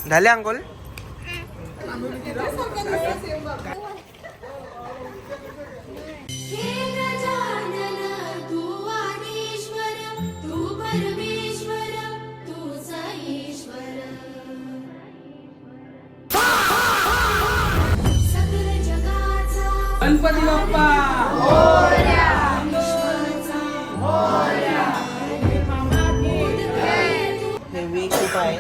झाले अंघोळ? गणपती बाप्पा हेवी खूप आहे.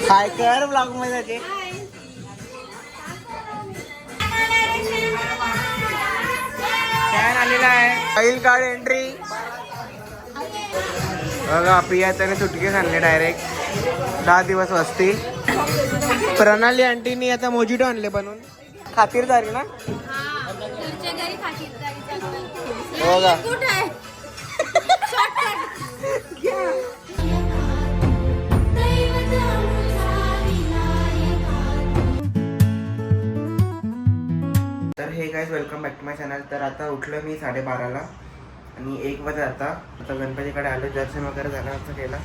काय कर ब्लॉग मध्ये त्याचे फॅन आलेला आहे. फाईल कार्ड एंट्री बघा. पिया त्याने सुटकेस आणले डायरेक्ट. 10 दिवस वस्ती. प्रणाली आंटीनी आता मोजिटो आणले बनवून. खातिरदारी ना बघा. तर हे guys welcome back to my channel. तर आता उठलो मी 12:30ला आणि 1 वाजता आता गणपतीकडे आलो. दर्शन वगैरे झालं असं केलं.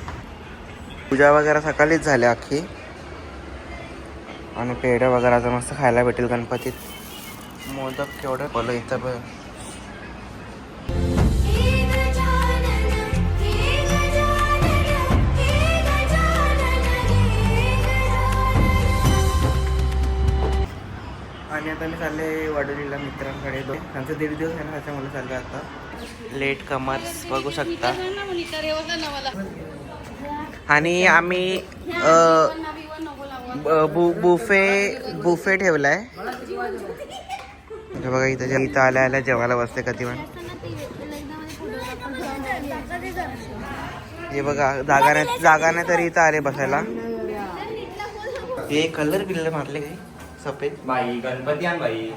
पूजा वगैरे सकाळीच झाली अख्खी. आणि पेढे वगैरे आता मस्त खायला भेटेल गणपतीत. मोदक केवढं बोल इथं बघ. आणि आता मी चालले वडोलीला मित्रांकडे. त्यांचं 1.5 दिवस आहे ना, त्याच्यामुळे चाललं आता. लेट कमर्स बघू शकता. आणि आम्ही बुफे ठेवलाय. बघा इथं आल्या जेवायला बसते कधी पण. हे बघा जागा नाही तरी इथं आले बसायला. हे कलर मारले काही सफेद बाई गणपती आण बाई.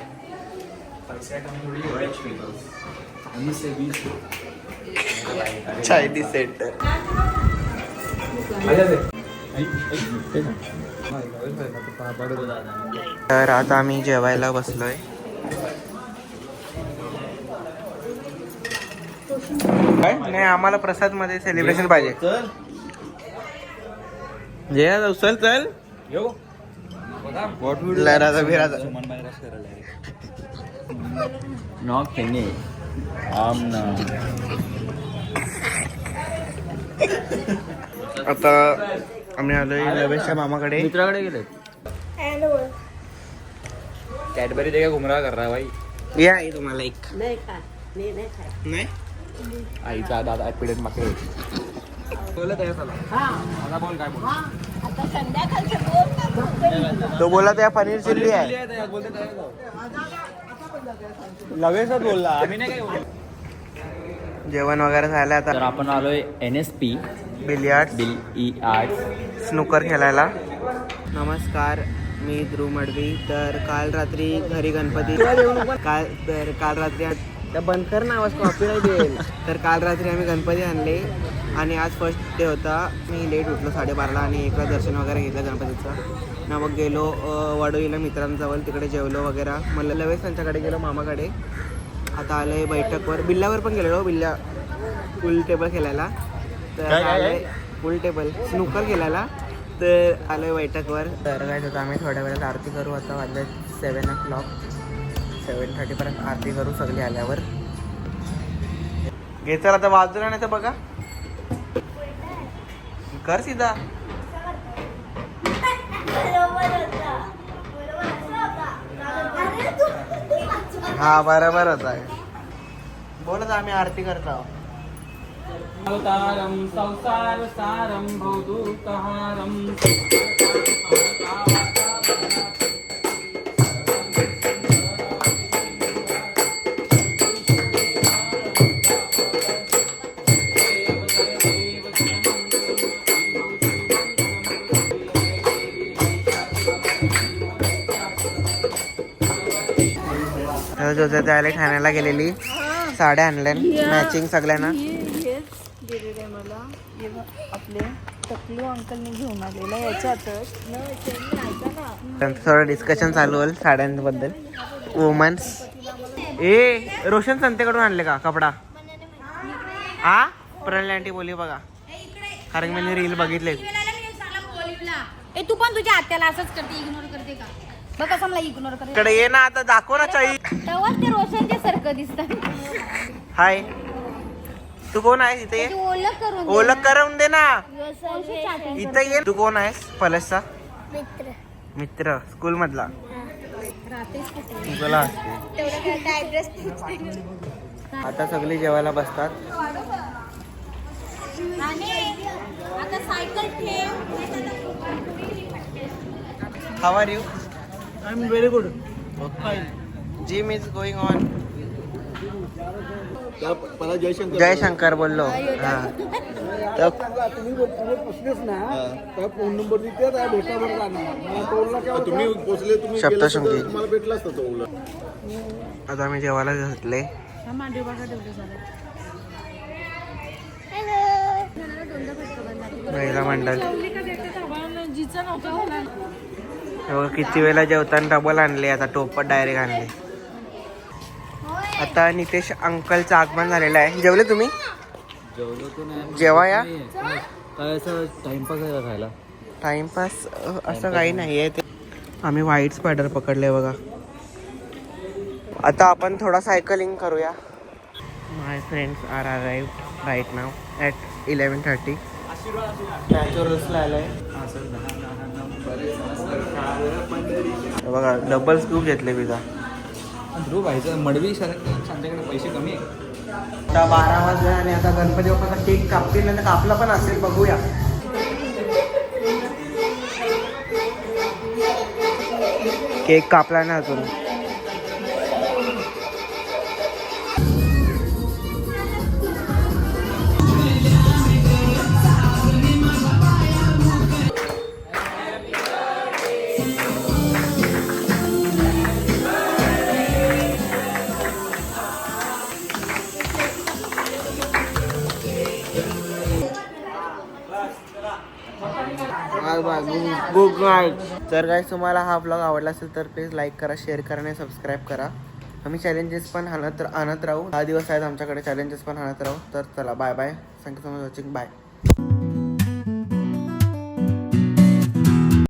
Chinese centre. तर आता आम्ही जेवायला बसलोय. नाही आम्हाला प्रसाद मध्ये सेलिब्रेशन पाहिजे. जे चल चल आता आम्ही आलोय लवेशच्या मामाकडे. मित्राकडे गेले. कॅडबरी दे का घुमरा कर रहा भाई. या तुम्हाला एक नाही आईचा दादा पिढीत मागे बोलत आहे. मला बोल काय बोल. तो बोला त्या पनीर चिल्ली आहे. लगेचच बोलला. आम्ही नाही काय बोललो. जेवण वगैरे झालं आता. तर आपण आलोय NSP बिलियार्ड्स स्नूकर खेळायला. नमस्कार, मी ध्रुव मडवी. तर काल रात्री घरी गणपती काल रात्री त्या बंद कर ना आवाज, कॉपीराईट येईल. तर काल रात्री आम्ही गणपती आणले आणि आज फर्स्ट डे होता. मी लेट उठलो 12:30ला आणि एकला दर्शन वगैरे घेतलं गणपतीचं. ना मग गेलो वडोलीला मित्रांजवळ. तिकडे जेवलो वगैरे. मला लवेस त्यांच्याकडे गेलो मामाकडे. आता आलोय बैठकवर. बिल्ल्यावर पण गेलेलो. बिल्ल्या पूल टेबल खेळायला. तर आलोय पूल टेबल स्नूकर खेळायला. तर आलोय बैठकवर. तर काय होतं आम्ही थोड्या वेळात आरती करू. आता वाजले 7 o'clock. 7:30 पर्यंत आरती करू सगळी आल्यावर. घे चल आता बाजूला नाही तर बघा कर सीधा. हा बरोबर होता. बोलत आम्ही आरती करतो. अवतारम संसार सारम भवदूतहारम. जोजो त्याला ठाण्याला गेलेली. साड्या आणल्या मॅचिंग सगळ्यांना. मला आपले टकलू अंकलने घेऊन आलेला याच्यातच त्यांचं थोडं डिस्कशन चालू होईल साड्यांबद्दल. वुमन्स ए रोशन संतेकडून आणले का कपडा? हा प्रणाली आंटी बोली बघा, कारण मी रील बघितले. ए तू पण तुझ्या आत्याला असंच करते, इग्नोर करते का? बघ कसं मला इग्नोर करते. इकडे ये ना आता, दाखव ना चाई. तेव्हा ते रोशनच्या सारखं दिसतं. हाय, तू कोण आहेस इथे? त्याची ओळख करून दे ओळख करून दे ना. कोणची chatting इथे ये. तू कोण आहेस? पलसचा मित्र मित्र, स्कूल मधला. राहतेस कुठे? तुला असते. तेवढं काय ऍड्रेस आता सगळी जेवायला बसतात. आणि आता सायकल ठेव. How are you? I am very good. Gym is going on. मला जयशंकर जयशंकर बोललो. हा तर तुम्ही पोचलेच ना, त्या फोन नंबर तिथे भेटावर जाणार. तुम्ही पोचले, तुम्ही सप्तशृंगी. तुम्हाला भेटला असता तो उलट. आता आम्ही जेवायला घेतले. महिला मंडळ. हे बघा किती वेळेला जेवताना डबल आणले, आता टोपट डायरेक्ट आणले. आता नितेश अंकलचं आगमन झालेलं आहे. जेवले तुम्ही? जेवा या. काय असं टाइमपास आहे का खायला? टाइमपास असं काही नाही आहे. ते आम्ही व्हाईट स्पायडर पकडले बघा. आता आपण थोडा सायकलिंग करूया. My friends are arrived right now at 11:30. नॅचरल्सला आलं आहे. बघा डबल स्कूप घेतले पिझ्झा. ध्रुव व्हायचं मडवी त्यांच्याकडे पैसे कमी आहे. आता 12 वाजले आणि आता गणपती बाप्पाचा केक कापतील, नाही कापला पण असेल, बघूया. केक कापला ना अजून. Good night. जर काय तुम्हाला हा ब्लॉग आवडला असेल तर प्लीज लाईक करा, शेअर करा आणि सबस्क्राईब करा. आम्ही चॅलेंजेस पण आणत राहू. 10 दिवस आहेत आमच्याकडे, चॅलेंजेस पण आणत राहू. तर चला bye bye. Thank you so much watching. Bye.